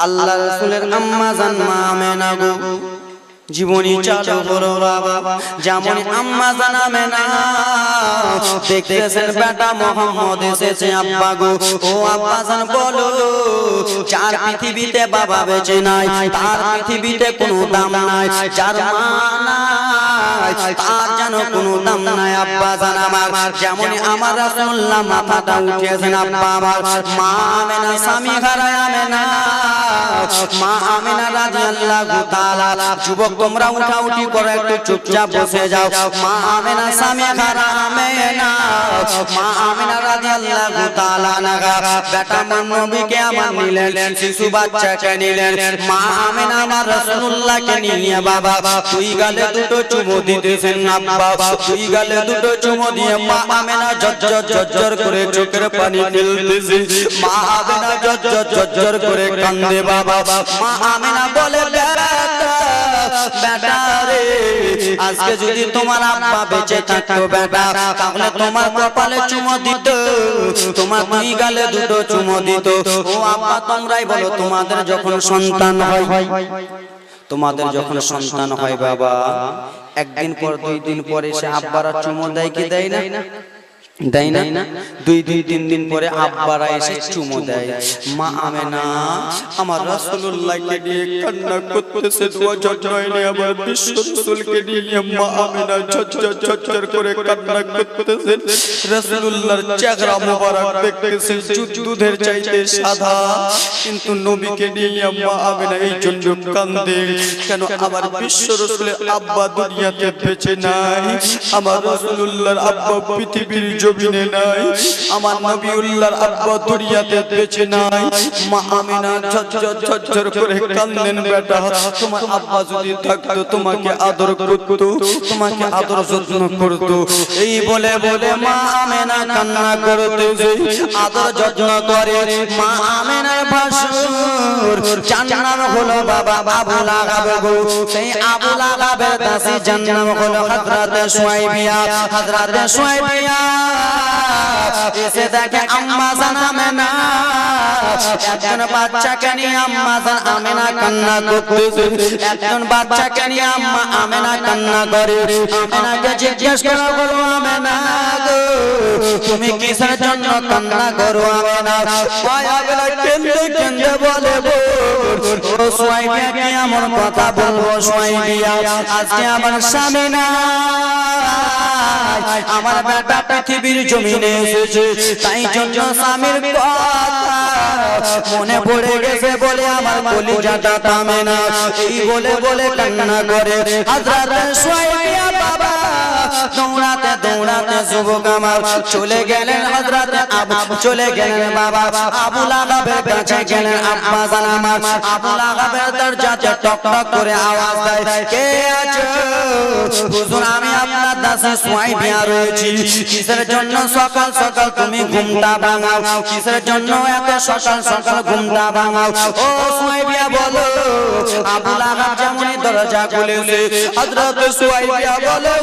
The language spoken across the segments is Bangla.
আল্লাহ রাসূলের আম্মা জান মা আমেনা গো জীবনী চালু করো বাবা। যেমন আম্মা জান আমেনা দেখতেছেন বেটা মোহাম্মদ এসেছে, আব্বা গো ও আব্বা জান বলো, যার পৃথিবীতে বাবা বেঁচে নাই, তার পৃথিবীতে কোনো দাম নাই, যার মা নাই তার যেন কোনো দাম নাই আব্বা জান আমার। যেমন আমার রাসূলুল্লাহ মাথাটা উঠিয়েছেন আব্বা আমার, মা আমেনা স্বামী হারায় আমেনা, মা আমেনা রাদিয়াল্লাহু তাআলা। যুবক তোমরা উঠাউঠি করে একটু চুপচাপ বসে যাও। মা আমেনা স্বামী হারা আমেনা, মা আমেনা রাদিয়াল্লাহু তাআলা নাগা বেটা নবীকে আমার নিলেন, শিশু বাচ্চাকে নিলেন। মা আমেনা আমার রাসূলুল্লাহকে নিয়ে বাবা দুই গালে দুটো চুমু দিতেছেন আব্বা, দুই গালে দুটো চুমু দিয়ে মা আমেনা ঝরঝর করে চোখের পানি ফেলতেছে, মা আমেনা ঝরঝর করে কান্দে বাবা। মা আমেনা বলে বেটা রে, আজকে যদি তোমার আব্বা বেঁচে থাকতো বেটা, তাহলে তোমার কপালে চুমো দিত, তোমার দুই গালে দুটো চুমো দিত। ও আব্বা তোমরাই বলো, তোমাদের যখন সন্তান হয়, তোমাদের যখন সন্তান হয় বাবা, একদিন পর দুই দিন পরে সে আব্বারা চুমো দেয় কি দেয় না? দেয় না? দুই তিন দিন পরে আব্বারা এসে চুমো দেয়। মা আমেনা আমার রাসূলুল্লাহকে নিয়ে কান্না করতেছে, দোয়া জড়াইলে আমার বিশ্ব রাসূলকে নিয়ে মা আমেনা ঝরঝর করে কান্না করতেছে। রাসূলুল্লাহর চেহারা মোবারক দেখতেছে দুধের চাইতে সাদা, কিন্তু নবীকে নিয়ে মা আমেনা এই জন্য কান্দে, কেন আমার বিশ্ব রাসূলের আব্বা দুনিয়াতে বেঁচে নাই, আমার রাসূলুল্লাহর আব্বা পৃথিবীর জমিনে নাই, আমার নবিউল্লাহর আব্বা দুনিয়াতে বেঁচে নাই। মা আমেনা ঝরঝর করে কাঁদেন, বেটা তোমার আব্বা যদি থাকতো তোমাকে আদর করতো, তোমাকে আদর যত্ন করতো। এই বলে বলে মা আমেনা কান্না করতেছে, আদর যত্ন করে। মা আমেনার ভাসুর যার নাম হলো বাবা আবু লাহাব গো, সেই আবু লাহাবের দাসী যার নাম হলো হযরত সুয়াইবিয়া। হযরত সুয়াইবিয়া এসে দেখে আম্মা জান আমেনা একজন বাচ্চাকে নিয়ে আম্মা জান আমেনা কান্না করতেছে, একজন বাচ্চাকে নিয়ে আম্মা আমেনা কান্না করে। আমেনাকে জিজ্ঞেস করা হলো, আমেনা গো তুমি কিসের জন্য কান্না করো? আমেনা কেঁদে কেঁদে বলে গো সুয়াইবিয়া কি এমন কথা বলবো সুয়াইবিয়া, আজকে আমার স্বামী না, আমার বেটা পৃথিবীর জমিনে এসেছে, তাই জন্য স্বামীর কথা মনে পড়ে গেছে বলে আমার কলিজাটা থামে না। এই বলে বলে কান্না করে হযরত সুয়াইবিয়া বাবা দৌড়াতে দৌড়াতে যুবক আমার চলে গেলেন, হযরত আবু চলে গেলেন বাবা আবু লাহাবের কাছে গেলেন। আব্বা জান আমার আবু লাহাবের দরজাতে টক টক করে আওয়াজ দেয়, কে আছো? হুজুর আমি আপনার দাসী সুয়াইবিয়া রয়েছি। কিসের জন্য সকাল সকাল তুমি ঘুমটা ভাঙাও? কিসের জন্য এত সকাল সকাল ঘুমটা ভাঙাও? ও সুয়াইবিয়া বলো। আবু লাহাব যেমনই দরজা খুলেছে হযরত সুয়াইবিয়া বলে,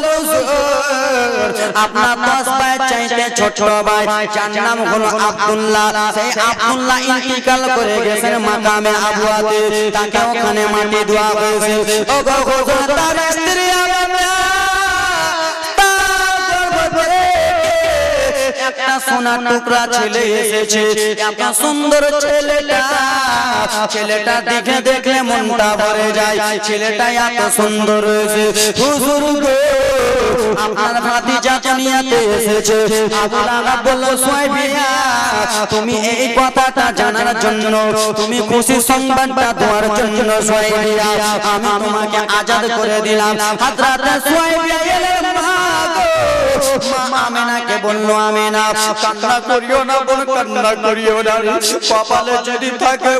আপনার 10 ভাই চাইতে ছোট ভাই যার নাম হলো আব্দুল্লাহ, সেই আব্দুল্লাহ ইন্তিকাল করে গেছেন মাকামে আবুয়াতে, তাকে ওখানে মাটি দেওয়া হয়েছে। ও গো হুজুর তার স্ত্রী একটা সোনার টুকরা ছেলে এসেছে, এত সুন্দর ছেলেটা, ছেলেটা দেখে দেখলে মনটা ভরে যায়, ছেলেটা এত সুন্দর হয়েছে। হুজুর গো আপনার ভাতিজা দুনিয়াতে এসেছে। আবু লাহাব বলল, সুয়াইবিয়া তুমি এই কথাটা জানার জন্য, তুমি খুশি সংবাদটা দেওয়ার জন্য সুয়াইবিয়া আমি তোমাকে আজাদ করে দিলাম। হযরত সুয়াইবিয়া এলেন, মা আমেনাকে বলল, আমেনা কান্না করিও না বোন, কান্না করিও না, কপালে যদি থাকে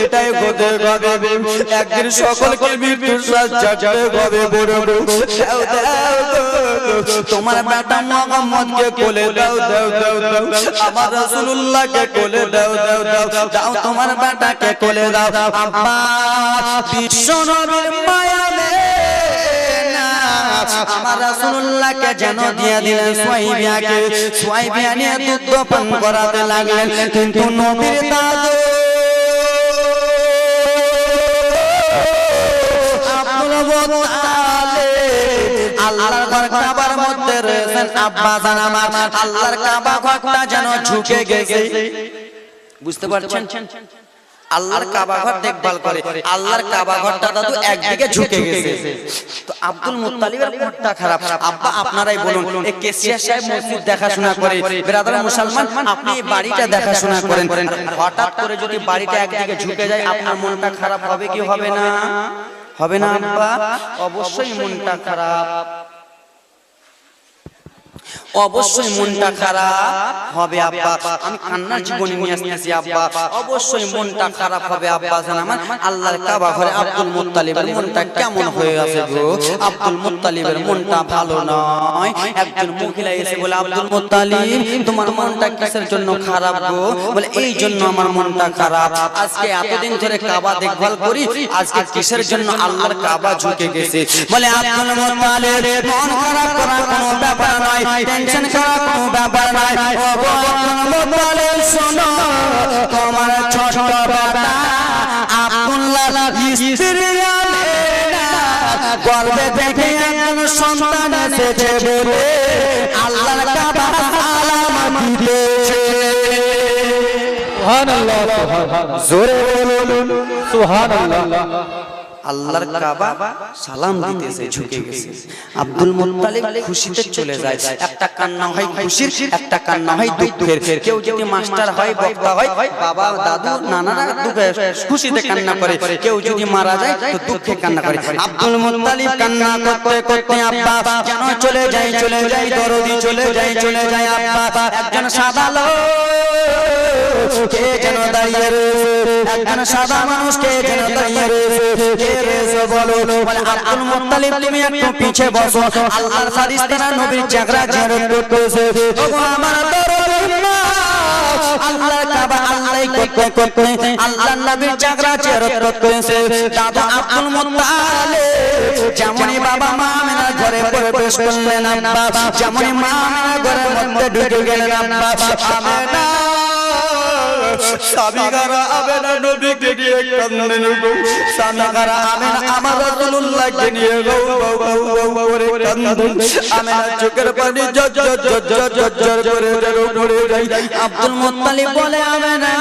এটাই হতে হবে, একদিন সকলকে মৃত্যুর সাথে হবে। বড় তোমার বেটা মুহাম্মদকে কোলে দাও দাও দাও দাও, আমার রাসূলুল্লাহকে কোলে দাও দাও দাও দাও, তোমার বেটাকে কোলে দাও। আব্বা বিশ্ব নবীর মায়া আমার রাসূলুল্লাহকে যেন দিয়ে দিলেন সুয়াইবিয়াকে। সুয়াইবিয়া নিয়ে দুধ পান করাতে লাগলেন, কিন্তু নবীর দাদু আল্লাহর ঘর কাবার মধ্যে রয়েছেন আব্বা জান আমার, আল্লাহর কাবা ঘরটা যেন ঝুঁকে গেছে। বুঝতে পারছেন? আল্লাহর কাবা ঘর দেখভাল করে, আল্লাহর কাবা ঘরটা দাদু একদিকে ঝুঁকে গেছে। তো আব্দুল মুত্তালিবের মনটা খারাপ। আব্বা আপনারাই বলুন, এই কেসিয়া সাহেব মসজিদ দেখাশোনা করে, ব্রাদার মুসলমান আপনি এই বাড়িটা দেখাশোনা করেন, হঠাৎ করে যদি বাড়িটা একদিকে ঝুঁকে যায় আপনার মনটা খারাপ হবে কি হবে না? হবে না আব্বা? অবশ্যই মনটা খারাপ, অবশ্যই মনটা খারাপ হবে আব্বা। আমি কান্নার জীবনী নিয়ে আসতেছি আব্বা, অবশ্যই মনটা খারাপ হবে আব্বা জান আমার। আল্লাহর কাবা ঘরে আব্দুল মুত্তালিবের মনটা কেমন হয়ে আছে গো? আব্দুল মুত্তালিবের মনটা ভালো নয়। একজন মহিলা এসে বলে, আব্দুল মুত্তালিব তোমার মনটা কিসের জন্য খারাপ গো? বলে এই জন্য আমার মনটা খারাপ, আজকে এতদিন ধরে কাবা দেখভাল করি, আজকে কিসের জন্য আল্লাহর কাবা ঝুঁকে গেছে। বলে আব্দুল মুত্তালিব মন খারাপ করার কোনো ব্যাপার নয়, টেনশন করার কোনো ব্যাপার নাই। ও গো আব্দুল মুত্তালিব শোনো, তোমার ছোট বেটা আব্দুল্লাহ স্ত্রী গর্ভে থেকে একজন সন্তান এসেছে বলে আল্লাহর কাবা আলামত দিয়েছে। সুবহানাল্লাহ, সুবহানাল্লাহ, জোরে বলুন সুবহানাল্লাহ। আল্লাহর কাবা সালাম দিতেছে, ঝুঁকে গেছে। আব্দুল মুত্তালিব খুশিতে চলে যায়। একটা কান্না হয় খুশির, একটা কান্না হয় দুঃখের। কেউ যদি মাস্টার হয়, বক্তা হয়, বাবা দাদু নানারা খুশিতে কান্না করে, কেউ যদি মারা যায় তো দুঃখে কান্না করে। আব্দুল মুত্তালিব কান্না করতে করতে আব্বা যেন চলে যায়, চলে যায়, দরদি চলে যায়, চলে যায় আব্বা। একজন সাদা লোক কে যেন দাঁড়িয়ে রয়েছে, একজন সাদা মানুষ কে যেন দাঁড়িয়ে রয়েছে। আব্দুল মুত্তালিব তুমি একটু পিছে বসো, আল্লাহর ফারিস্তারা নবীর জাগরা জিয়ারত করতেছে। ওগো আমার দরদি মা, আল্লাহর কাবা আল্লাহ করতে করতে আল্লাহর নবীর জাগরা জিয়ারত করতেছে। দাদা আব্দুল মুত্তালিব যেমনই বাবা মা আমিনার ঘরে প্রবেশ করলেন আব্বা, যেমনই মা আমিনার ঘরের মধ্যে ঢুকে গেলেন আব্বা, আমিনা সাবিগারা আমেনা নবীকে নিয়ে কান্দেন গো, সাবিগারা আমেনা আমার রাসূলুল্লাহকে নিয়ে গো করে কান্দেন। আমেনা চোখের পানি জজ জজ জজ জজ করে পড়ে যায়। আব্দুল মুত্তালিব বলে, আমেনা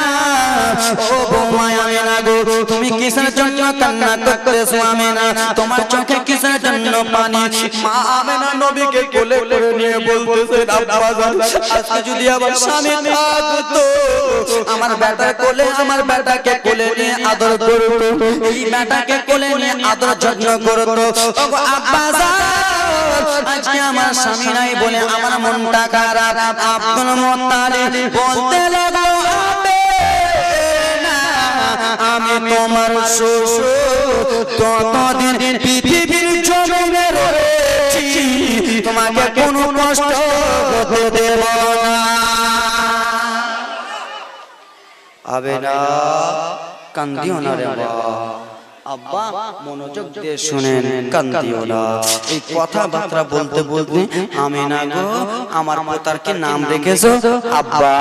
ও বৌমা আমেনা গো, তুমি কিসের জন্য কান্না করতেছো আমেনা? তোমার চোখে কিসের জন্য পানি? মা আমেনা নবীকে কোলে করে নিয়ে বলতেছে, আব্বা জান আজকে যদি আমার স্বামী থাকতো, আমার বেটার কোলে আমার বেটাকে কোলে নিয়ে আদর করতো, এই বেটাকে কোলে নিয়ে আদর যত্ন করতো। ওগো আব্বা জান আজকে আমার স্বামী নাই বলে আমার মনটা খারাপ। আব্দুল মুত্তালিব বলতে লাগলো, আমি তোমার শ্বশুর, ততদিন পৃথিবীর জমিনে রয়েছি, তোমাকে কোনো কষ্ট হতে দেব না। আবেনা কান্দিও না রে আব্বা, মনোযোগ দিয়ে শুনেন, কান্দিও না। এই কথাবার্তা বলতে বলতে আমিনা গো আমার পোতারকে নাম রেখেছো আব্বা,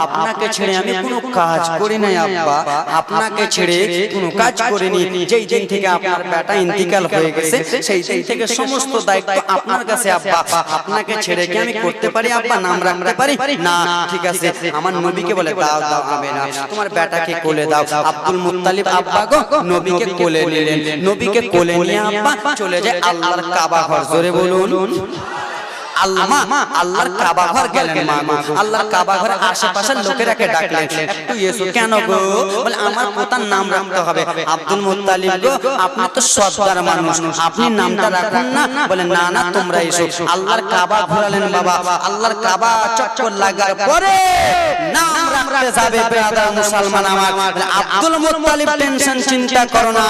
আপনাকে ছেড়ে আমি কোনো কাজ করি নাই আব্বা, আপনাকে ছেড়ে কোনো কাজ করিনি। যেই দিন থেকে আপনার বেটা ইন্তিকাল হয়ে গেছে সেই দিন থেকে সমস্ত দায়িত্ব আপনার কাছে আব্বা, আপনাকে ছেড়ে কি আমি করতে পারি আব্বা, নাম রাখতে পারি না? ঠিক আছে, আমার নবীকে বলে দাও দাও আমিনা তোমার বেটাকে কোলে দাও। আব্দুল মুত্তালিব আব্বা গো নবীকে কোলে নিলেন, নবীকে কোলে নিয়ে আব্বা চলে যায় আল্লাহর কাবা ঘর। জোরে বলুন আল্লাহর কাবা ঘর গেলেন মা গো। আল্লাহর কাবা ঘরে আশেপাশের লোকেরাকে ডাকলেন, একটু এসো। কেন গো? বলে আমার পোতার নাম রাখতে হবে। আব্দুল মুত্তালিব গো আপনি তো সর্দার মানুষ, আপনি নামটা রাখুন না। বলে না না তোমরা এসো। আল্লাহর কাবা ঘোরালেন বাবা, আল্লাহর কাবা চক্কর লাগার পরে নাম রাখতে যাবে ব্রাদার মুসলমান আমার। আব্দুল মুত্তালিব টেনশন চিন্তা করো না,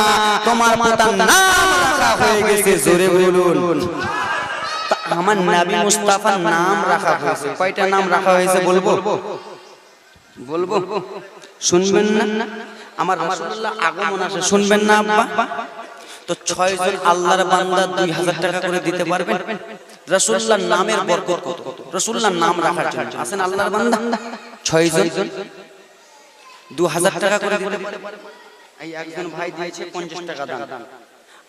তোমার পোতার নাম রাখা হয়ে গেছে। জোরে বলুন আমার নবী মুস্তাফার নাম রাখা হয়েছে। কয়টা নাম রাখা হয়েছে বলবো? বলবো শুনবেন না? আমার রাসূলুল্লাহ আগমন আসে, শুনবেন না আব্বা? তো 6 জন আল্লাহর বান্দা 2000 টাকা করে দিতে পারবেন? রাসূলুল্লাহর নামের বরকত কত? রাসূলুল্লাহর নাম রাখার জন্য আছেন আল্লাহর বান্দা 6 জন 2000 টাকা করে দিতে পারবেন। এই একজন ভাই দিয়েছে 50 টাকা দান।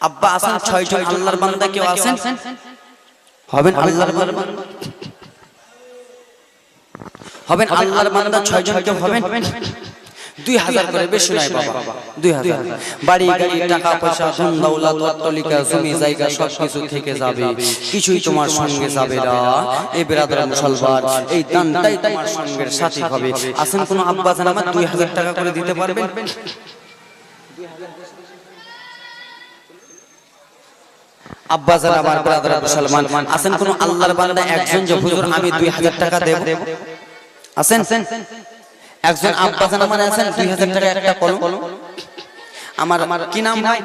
আব্বা আছেন 6 জন আল্লাহর বান্দা, কেউ আছেন হবেন আল্লাহর বান্দা, হবেন আল্লাহর বান্দা 6 জন কেউ হবেন 2000 করে, বেশি নয় বাবা 2000। বাড়ি গাড়ি টাকা পয়সা ধন দৌলত অট্টালিকা জমি জায়গা সবকিছু থেকে যাবে, কিছুই তোমার সঙ্গে যাবে না। এই বিরাদর মুসলমান, এই দানটাই তোমার সঙ্গের সাথী হবে। আসেন কোন আব্বা জান আমার 2000 টাকা করে দিতে পারবেন? আব্বা জান আমার বিরাদর মুসলমান, আসেন কোন আল্লাহর বান্দা একজন যে হুজুর আমি 2000 টাকা দেব? আসেন একজন আব্বা জান আমার আছেন 2000 টাকা একটা কলম। আমার কি নাম ভাই?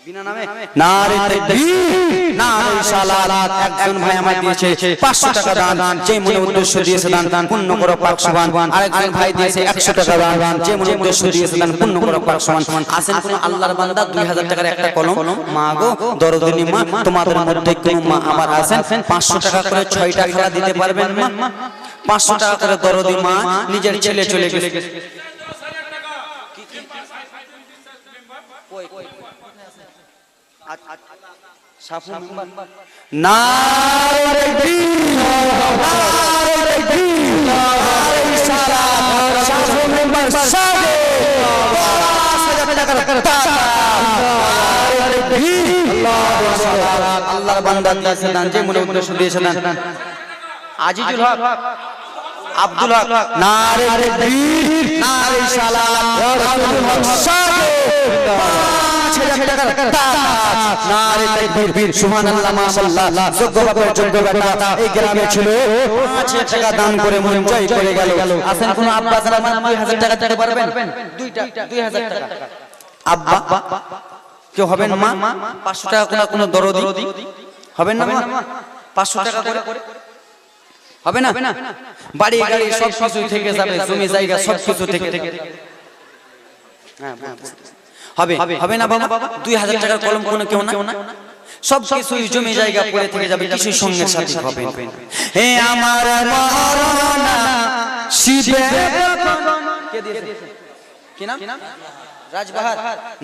বিনা নামে নারে তাকবীর নারে সালাত। একজন ভাই আমার দিয়েছে 500 টাকা দান, যে মনে উদ্দেশ্য দিয়েছে দান পূর্ণ করো পাক সুবহান। আরেকজন ভাই দিয়েছে 100 টাকা দান, যে মনে উদ্দেশ্য দিয়েছে দান পূর্ণ করো পাক সুবহান। আসেন কোন আল্লাহর বান্দা 2000 টাকার একটা কলম। মা গো দরদিনী মা, তোমাদের মধ্যে কোন মা আমার আছেন 500 টাকা করে 6টা খেলা দিতে পারবেন মা? 500 টাকা করে দরদি মা নিজের ছেলে চলে গেছে, আল্লাহর বান্দা দিয়েছে দান, যে মনে উদ্দেশ্য দিয়েছে দান। আজিজুল হক, আব্দুল হক, নারে তাকবীর নারে সালাত। নারে তাকবীর সুবহানাল্লাহ মাশাআল্লাহ। যোগ্য বাপের যোগ্য বেটা এই গ্রামে ছিল, 5 টাকা দান করে মন জয় করে গেল। আসেন কোন আব্বা জান আমার 2000 টাকা দিতে পারবেন? 2000 টাকা আব্বা কেউ হবেন মা? 500 টাকা কোন দরদি হবেন না মা? 500 টাকা করে হবে না? বাড়ি গাড়ি সব কিছু থেকে যাবে, জমি জায়গা সব কিছু থেকে হবে, হবে না বাবা? 2000 টাকার কলম কোন কেউ না, সব কিছু জমি জায়গা পড়ে থেকে যাবে, কিছু সঙ্গে সাথী হবে। হে আমার মরনা শিবে কে দিয়েছে? কি নাম? রাজবাহার।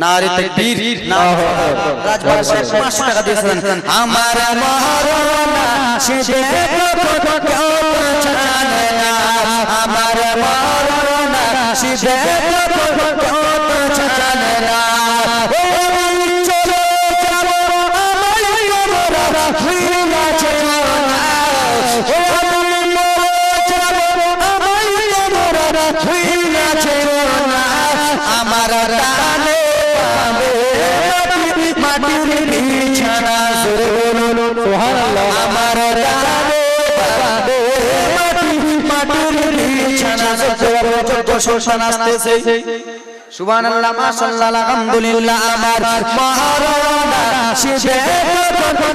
নারে তাকবীর রাজবাহার সাহেব 500 টাকা দিয়েছেন। আমার মরনা শিবে কেউ জানে না, আমার মরনা শিবে কেউ জানে না। শোষণ আসতেছে, সুবহানাল্লাহ মাশাআল্লাহ আলহামদুলিল্লাহ। আমার মরনা শিবে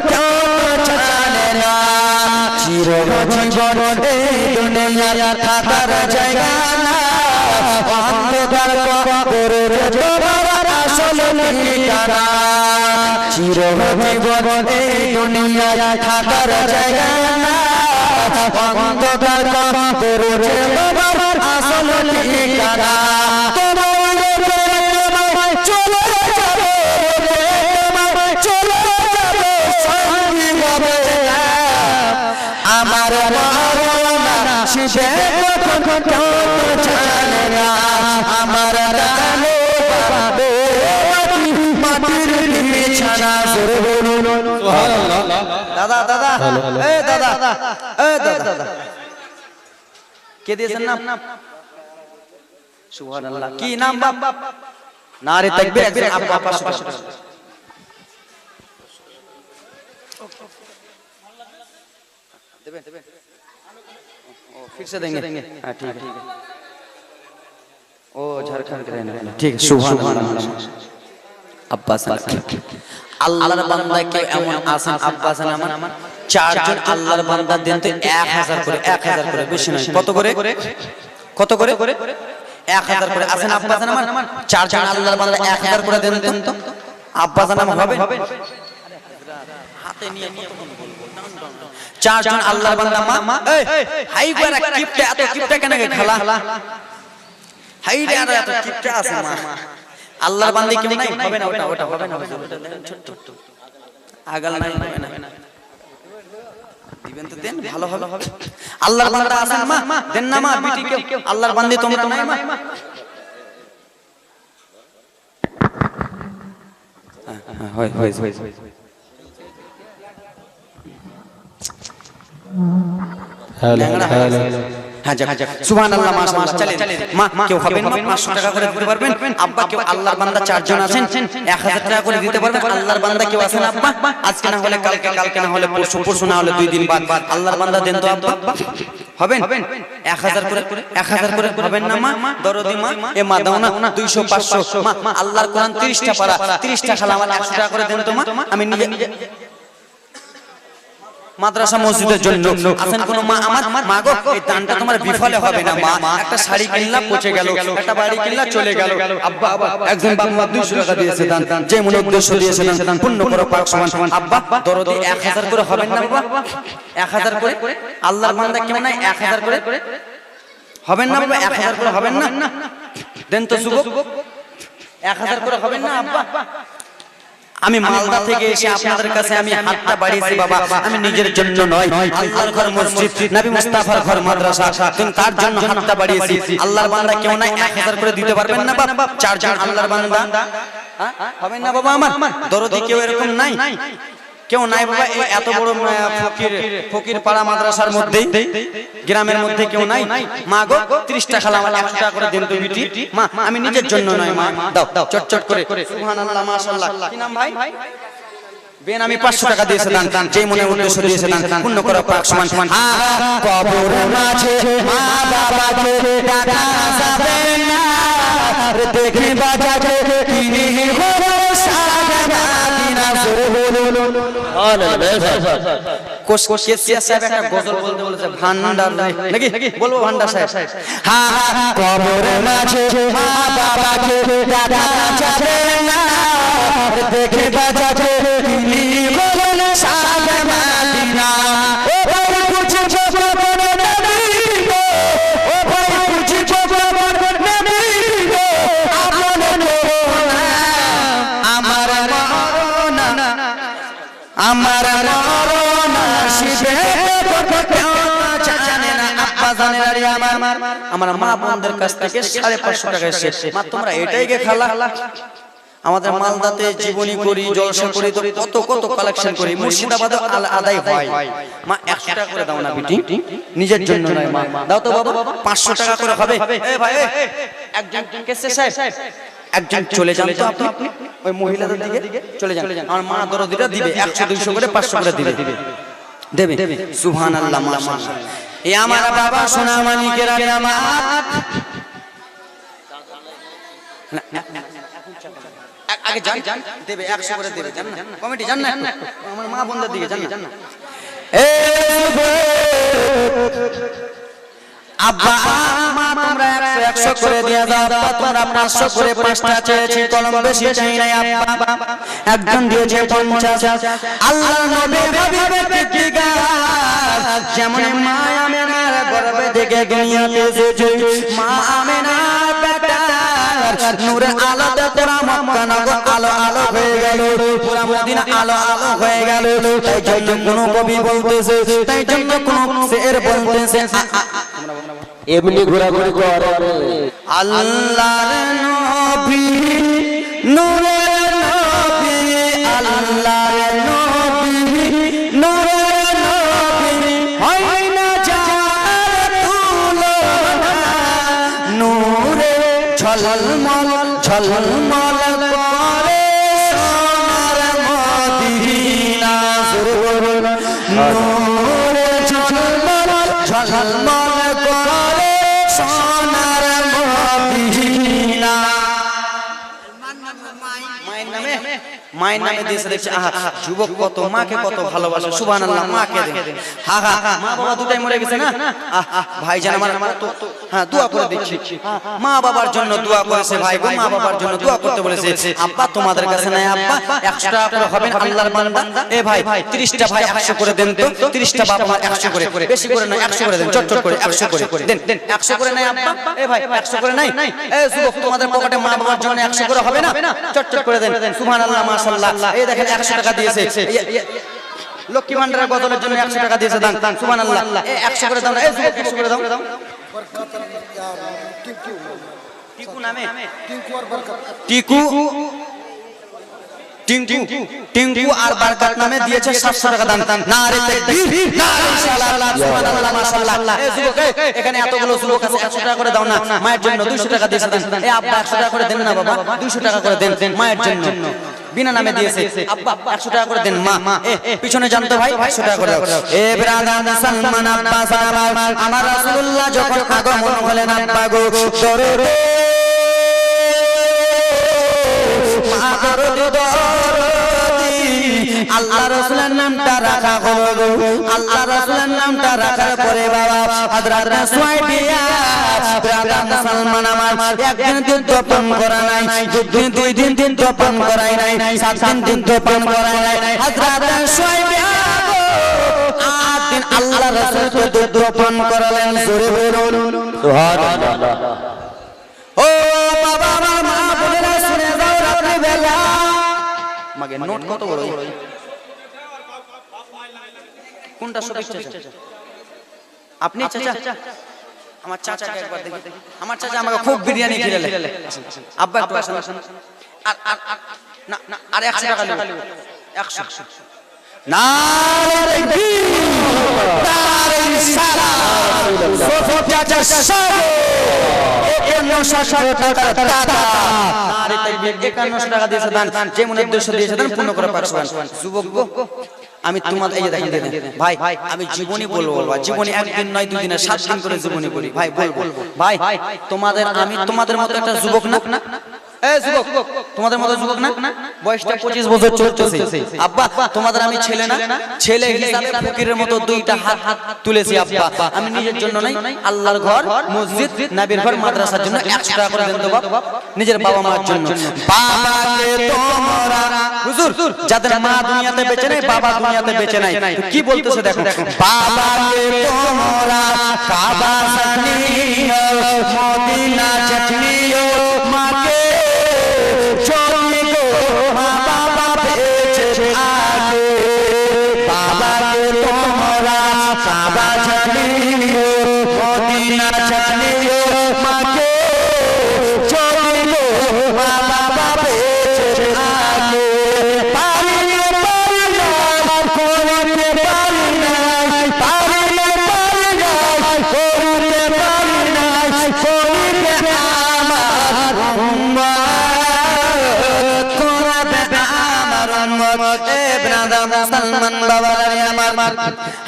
কেউ জানে না, চিরজীবন এই দুনিয়ায় থাকার জায়গা না, অন্ধকার কবরের তোমার আসল ঠিকানা। চিরজীবন এই দুনিয়ায় থাকার জায়গা না, অন্ধকার কবরের তোমার আসল ঠিকানা। আমার মরনা শিবে কেউ জানে না, আমার রানে পাবে মাটির বিছানা। দাদা দাদা এই দাদা এই দাদা কে দিয়েছেন নাম? সুবহানাল্লাহ। কি নাম বাপ? নারে তাকবীর। একজন আব্বা 500 টাকা देबे ओ फिर से देंगे हां ठीक है ओ झारखंड के रहने वाला ठीक है सुभान अल्लाह अब्बास আল্লাহর বান্দা কে এমন আছেন আব্বাস আমার চারজন আল্লাহর বান্দা দেন তো 1000 করে 1000 করে বেশি নয় কত করে 1000 করে আছেন আব্বাস আমার চারজন আল্লাহর বান্দা 1000 করে দেন তো আব্বাস আমার হবে হাতে নিয়ে কত বলবো চারজন আল্লাহর বান্দা মা এই হাই করে কিপটা এত কিপটা কেন খেলা হাই রে এত কিপটা আছে মা আল্লাহর বান্দা কেউ নাই হবে না ওটা হবে না ছোট ছোট আগাল নাই হবে না দিবেন তো দেন, ভালো হবে। আল্লাহর বান্দা আছেন মা, দেন না মা বিটিকে, আল্লাহর বান্দি তোমরা নাই মা। হয় হয় হয় হ্যাঁ যাক সুবহানাল্লাহ মাশাআল্লাহ। চলেন মা কেউ হবেন মা 500 টাকা করে দিতে পারবেন? আব্বা কেউ আল্লাহর বান্দা 4 জন আছেন 1000 টাকা করে দিতে পারবেন? আল্লাহর বান্দা কেউ আছেন আব্বা? আজকে না হলে কালকে, কালকে না হলে পরশু, পরশু না হলে 2 দিন বাদ আল্লাহর বান্দা দেন তো আব্বা। হবেন 1000 করে, 1000 করে হবেন না মা? দরদি মা এ মা দাও না 200 500 মা আল্লাহর কোরআন 30টা পারা 30টা খালা আমার 100 টাকা করে দেন তো মা। আমি নিজে মাদ্রাসা মসজিদের জন্য আছেন কোন মা? আমার মা গো এই দানটা তোমার বিফলে হবে না মা। একটা শাড়ি কিনলা পচে গেল, একটা বাড়ি কিনলা চলে গেল, আব্বা একজন বাবা 200 টাকা দিয়েছে দান, যে মনে উদ্দেশ্য দিয়েছে দান পূর্ণ করো পাক সমান। আব্বা দরদি 1000 করে হবেন না বাবা? 1000 করে আল্লাহর বান্দা কেউ নাই 1000 করে হবেন না বাবা? 1000 করে হবেন না? দেন তো যুবক 1000 করে হবেন না আব্বা? আমি মালদা থেকে এসে আপনাদের কাছে আমি হাতটা বাড়িয়েছি বাবা, আমি নিজের জন্য নয়, আল্লাহর ঘর মসজিদ, নবী মুস্তাফার ঘর মাদ্রাসা, তুমি তার জন্য হাতটা বাড়িয়েছি। আল্লাহর বান্দা কেউ নাই 1000 করে দিতে পারবেন না বাবা? 4 জন আল্লাহর বান্দা হবেন না বাবা আমার? দরদি কেউ এরকম নাই? কেউ নাই বাবা? এই এত বড় ফকির পাড়া মাদ্রাসার মধ্যে গ্রামের মধ্যে কেউ নাই? মা গো 30 টাকা খালা আমার 100 টাকা করে দেন তো বিটি মা, আমি নিজের জন্য নয় মা, দাও চটচট করে। সুবহানাল্লাহ মাশাআল্লাহ। কি নাম ভাই? বেন আমি 500 টাকা দিয়েছে দান, যেই মনে উদ্দেশ্য দিয়েছে দান পূর্ণ করো পাক সমান। কবর মাঝে মা বাবাকে টাকা যাবে না, দেখে বাজারে কিনে হলো সারা মদিনা কোশ কেসিয়া সাহেব একটা গজল বলতে বলেছে ভান্ডার নাকি বলবো? ভান্ডার সাহেব কবর মাঝে মা বাবাকে টাকা যাবে না, দেখে বাজারে কিনে হলো সারা মদিনা। ও ভাই কুছ জবাব নবী গো, ও ভাই কুছ জবাব নবী গো, আপন করোনা আমার মরনা, আমার মরনা শিবে কেউ জানে না। আব্বা জানে না রে আমার মা বোনদের কাছ থেকে 550 টাকা এসেছে মা, তোমরা এটাই গে খালা। আমাদের মালদাতে জীবনী করি, জলসা করি, তো কত কত কালেকশন করি, মুর্শিদাবাদে আদায় হয় মা। 100 টাকা করে দাও না বিটি, নিজের জন্য নয় মা, দাও তো বাবা 500 টাকা করে হবে। এই ভাই একজন কেসে সাহেব একজন চলে যান তো আপনি ওই মহিলাদের দিকে চলে যান, আমার মা দরদিটা দিবে 100 200 করে 500 করে দেবে। সুবহানাল্লাহ মাশাআল্লাহ। এ আমার বাবা সোনা মানিকেরা আমার আগে যান দেবে 100 করে দেবে, জান না কমিটি জান না, আমার মা বোনদের দিকে জান না। এ আব্বা মা তোমরা 100 করে দিয়ে দাও, তোমরা 500 করে 5টা চেয়েছি, কলম বেশি চাই না আব্বা। একজন দিয়েছে 50। আল্লাহ নবী হাবিবে কি গাছ যেমন মা আমেনার গর্ভে থেকে দুনিয়াতে এসেছে, মা আমেনার বেটা নূরে আলোতে পুরা মক্কা নগর আলো আলো হয়ে গেল, পুরা মদিনা আলো আলো হয়ে গেল। তাই জন্য কোন কবি বলতেছে, তাই জন্য কোন শের বলতেছে, এমনি ঘোরাঘুরি করে আল্লাহর নবী নূরের নবী, আল্লাহর নবী নূরের নবী, হয় না যার তুলনা, নূরে ঝলমল ঝলমল করে সোনার মদিনা, নূরে ঝলমল ঝলমল করে সোনার মদিনা। মায়ের নামে দিয়েছে দেখছি, আহা যুবক কত মাকে কত ভালোবাসে, সুবহানাল্লাহ। মাকে দেন, হা হা মা বাবা দুটাই মরে গেছে না, ভাইজান আমার তো হ্যাঁ দোয়া করে দিচ্ছি, মা বাবার জন্য দোয়া করেছে ভাই গো, মা বাবার জন্য দোয়া করতে বলেছে। আব্বা তোমাদের কাছে নাই আব্বা 100 টাকা করে হবেন আল্লাহর বান্দা। এ ভাই 30টা ভাই 100 করে দেন তো, 30টা বাবা মা 100 করে, বেশি করে না 100 করে দেন, চটচট করে 100 করে দেন 100 করে নাই আব্বা। এ ভাই 100 করে নাই, এ যুবক তোমাদের পকেটে মা বাবার জন্য 100 করে হবে না, চটচট করে দেন। সুবহানাল্লাহ মাশাআল্লাহ। এই দেখেন 100 টাকা দিয়েছে, লক্ষ্মী ভান্ডারের গজলের জন্য 100 টাকা দিয়েছে দান সুবহানাল্লাহ 100 করে দাও না 100 করে দাও টিকু নামে টিকু আর বরকত টিঙ্কু আর বরকত নামে দিয়েছে 700 টাকা দান নারে তাকবীর নারে সালাত সুবহানাল্লাহ মাশাআল্লাহ এই যুবক এখানে এতগুলো যুবক আছে 100 টাকা করে দাও না মায়ের জন্য 200 টাকা দিয়েছে দান এই আব্বা 100 টাকা করে দেন না বাবা 200 টাকা করে দেন মায়ের জন্য বিনা নামে দিয়েছে আব্বা 100 টাকা করে দেন মা পিছনে জানতো ভাই 100 টাকা করে দাও এ ব্রাদার মুসলমান আব্বা সালাম আমার রাসূলুল্লাহ যখন আগমন হলেন আব্বা গো দরুদ মা দরুদ আল্লাহ রাসূলের নামটা রাখা হলো আল্লাহ রাসূলের নামটা রাখার পরে বাবা হযরত সুয়াইবিয়া ব্রাদার মুসলমান আমার একদিন যুদ্ধ পান করা নাই দুই দিন তো পান করাই নাই 7 দিন তো পান করাই নাই হযরত সুয়াইবিয়া 8 দিন আল্লাহ রাসূলকে যুদ্ধ পান করালেন জোরে বলুন সুবহানাল্লাহ ও বাবা আমার মা বোনেরা শুনে যাও রাত্রি বেলা মাগে নোট কত বড় কোনটা সঠিক চাচা আপনি চাচা আমার চাচাকে একবার দেখি আমার চাচা আমাকে খুব বিরিয়ানি খেলালে আব্বা একটু আসেন আর না না আর 100 টাকা নেব 100 নারে তাকবীর নারে সালাত সোফো চাচা সাহেব 5100 টাকা নারে তাকবীর 5100 টাকা দিয়েছে দান যেমন উদ্দেশ্য দিয়েছে দান পূর্ণ করে পারবেন যুবক আমি তোমাদের এই যে দেখেন ভাই আমি জীবনী বলবো জীবনী একদিন নয় দুই দিনে 7 দিন করে জীবনী বলি ভাই বলবো ভাই তোমাদের আমি তোমাদের মতো একটা যুবক না এই যুবক তোমাদের মতো যুবক না বয়সটা 25 বছর চলতেছে আব্বা তোমাদের আমি ছেলে না ছেলে হিসাবে ফকিরের মতো দুইটা হাত তুলেছি আব্বা আমি নিজের জন্য নাই আল্লাহর ঘর মসজিদ নবীর ঘর মাদ্রাসার জন্য 100 টাকা করে দেন তো বাবা নিজের বাবা মার জন্য বাবাকে তোমরা হুজুর যাদের মা দুনিয়াতে বেঁচে নাই বাবা দুনিয়াতে বেঁচে নাই কি বলতেছে দেখো বাবাকে তোমরা কাবা সানিও মদিনা চাটনিও মাকে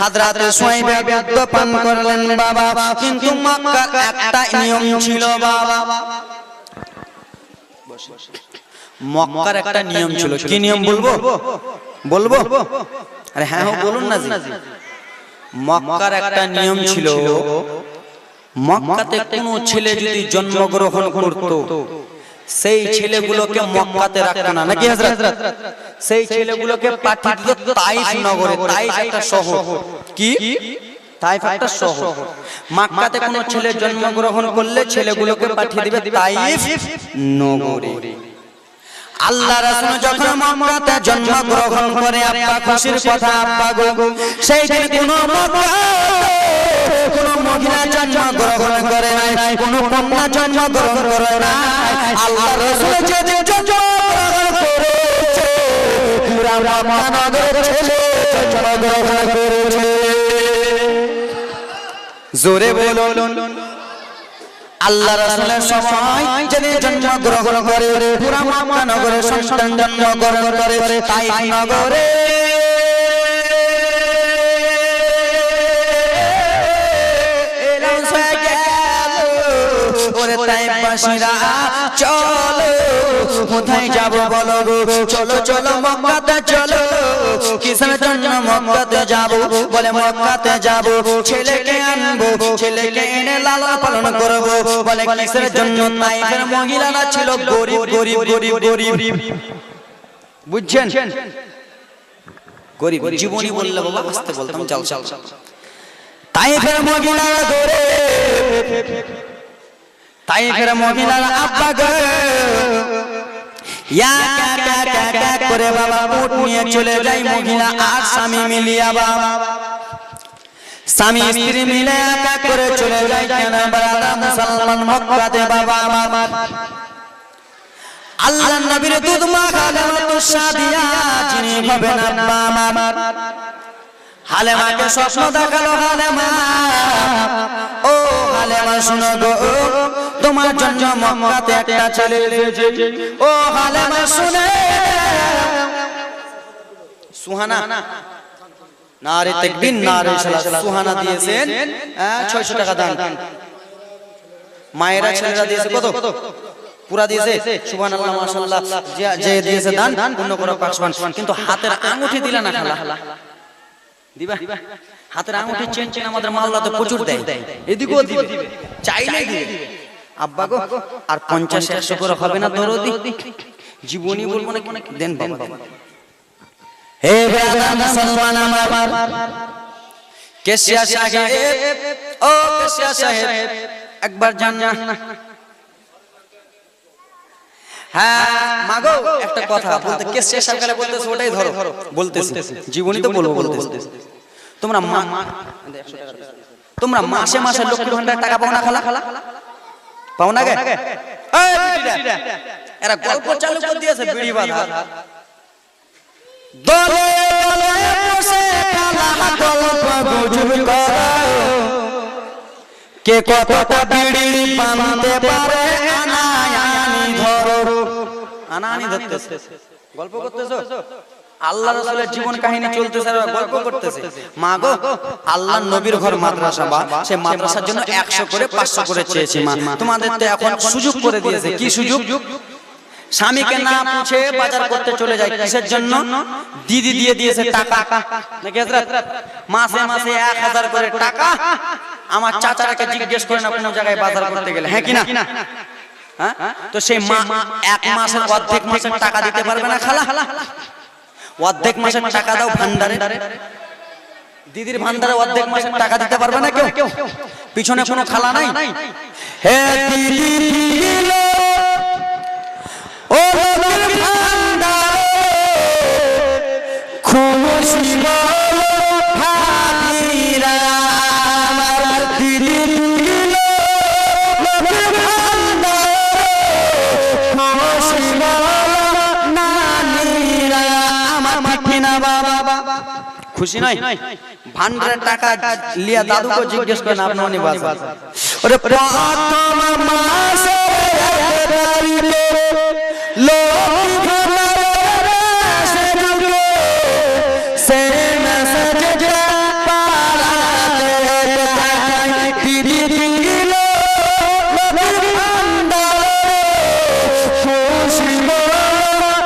হযরত সুয়াইব যুদ্ধ পান করলেন বাবা কিন্তু মক্কার একটা নিয়ম ছিল বাবা মক্কার একটা নিয়ম ছিল কি নিয়ম বলবো আরে হ্যাঁ বলুন না জি মক্কার একটা নিয়ম ছিল মক্কাতে কোনো ছেলে যদি জন্মগ্রহণ করত সেই ছেলেগুলোকে মক্কাতে রাখতো না নাকি হযরত সেই ছেলেগুলোকে পাঠিয়ে দিত তাইফ নগরে তাইফ একটা শহর কি তাইফ একটা শহর মক্কাতে কোনো ছেলে জন্মগ্রহণ করলে ছেলেগুলোকে পাঠিয়ে দিবে তাইফ নগরে আল্লাহ রাসূল যখন মক্কাতে জন্মগ্রহণ করে আব্বা খুশির কথা আব্বা গো সেই দিন কোনো কোনো মহিলা জন্মগ্রহণ করে নাই কোনো কন্যা জন্মগ্রহণ করে নাই আল্লাহ রাসূল যেদিন জন্মগ্রহণ করেছে পুরা মক্কানগরের ছেলে জন্মগ্রহণ করেছে জোরে বলুন আল্লাহ রাসূলের সময় যেদিন জন্মগ্রহণ করে পুরা মক্কানগরের সন্তান জন্মগ্রহণ করে তাইফ নগরে তাইফবাসীরা চলো কোথায় যাব বলো গো চলো মক্কাতে চলো কিসের জন্য মক্কাতে যাব বলে মক্কাতে যাব ছেলেকে আনবো ছেলেকে এনে লালন পালন করব বলে কিসের জন্য তাইফের মহিলারা ছিল গরিব বুঝছেন গরিব জীবনী বললে বাবা আস্তে বলতাম চাল তাইফের মহিলারা গরিব তাইফের মহিলারা আব্বা গো ইয়া কা করে বাবা উট নিয়ে চলে যায় মহিলা আর স্বামী মিলিয়া বাবা স্বামী স্ত্রী মিলে এক এক করে চলে যায় কেন বাবা মুসলমান মক্কাতে বাবা আমার আল্লাহর নবীর দুধ মাখা হালেমাতুস সাদিয়া যিনি হবেন আব্বা আমার হালেমাকে স্বপ্ন দেখালো হালেমা ও হালেমা শুনো গো তোমার জন্য মক্কাতে একটা ছেলে এসেছে ও হালেমা শুনে সুহানা নারে তাকবীর নারে সালাত সুহানা দিয়েছেন 600 টাকা দান মায়েরা ছেলেরা দিয়েছে কত পুরা দিয়েছে সুবহানাল্লাহ মাশাআল্লাহ যে দিয়েছে দান পূর্ণ করে পাকবান কিন্তু হাতের আঙ্গুঠি দিলা না খালা দিবা হাতের আঙ্গুঠি চেন চেন আমাদের মাওলা তো প্রচুর দেয় এদিকেও দিবে চাইলে দিবে আব্বা গো আর 50 100 করে হবে না দরদি জীবনী বলবো না দেন বাবা হে বাবা মুসলমান আমার কেশিয়া সাহেব ও কেশিয়া সাহেব একবার জান না হ্যাঁ মাগো একটা কথা বলতে কেশিয়া সাহেব গেলে বলতেছে ওটাই ধরো বলতেছে জীবনী তো বলবো বলতেছে তোমরা মাসে মাসে লক্ষ্মীর ভান্ডার টাকা পাও না খালা পাও না গে এই বিটিরা এরা গল্প চালু করে দিয়েছে বিড়ি বাঁধা দলে দলে বসে খালা গল্প গুজব করে কে কতটা বিড়ি বাঁধতে পারে আনায়ানি ধরো আনায়ানি ধরতেছে গল্প করতেছো আল্লাহ রাসূলের জীবন কাহিনী চলতেছে আর গল্প করতেছে মা গো আল্লাহর নবীর ঘর মাদ্রাসা বা সে মাদ্রাসার জন্য 100 করে 500 করে চেয়েছি মা তোমাদের তো এখন সুযোগ করে দিয়েছে কি সুযোগ স্বামীকে না পুছে বাজার করতে চলে যায় কিসের জন্য দিদি দিয়ে দিয়েছে টাকা নাকি হযরত মাসে মাসে 1000 করে টাকা আমার চাচাকে জিজ্ঞেস করে না কোন জায়গায় বাজার করতে গেলে হ্যাঁ কি না হ্যাঁ তো সেই মা এক মাসের অর্ধেক মাসের টাকা দিতে পারবে না খালা অর্ধেক মাসের টাকা দাও ভান্ডারে দিদির ভান্ডারে অর্ধেক মাসের টাকা দিতে পারবে না কেউ পিছনে কোনো খালা নাই হে দিদি দিলো ও দিদির ভান্ডারে খুশি বলো ভাগিরা আমার দিদি দিলো দিদির ভান্ডারে খুশি বলো নানিরা খুশি নয় ভান্ডারের টাকা লিয়া দাদুকে জিজ্ঞেস করেন আপনি উনি বাজার ওরে প্রথম মাসে এবারে লোক ভান্ডারে সেগুলো সে মেসেজ পাড়াতে তাই দিদি দিল লোক ভান্ডারে খুশি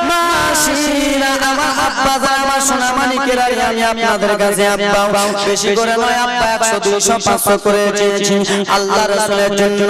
মাসিরা আমার আব্বা আমার সোনা মানিকের আমি আপনাদের কাছে আব্বা বেশি করে নয় আব্বা 100 200 500 করে চেয়েছি আল্লাহ রাসূলের জন্য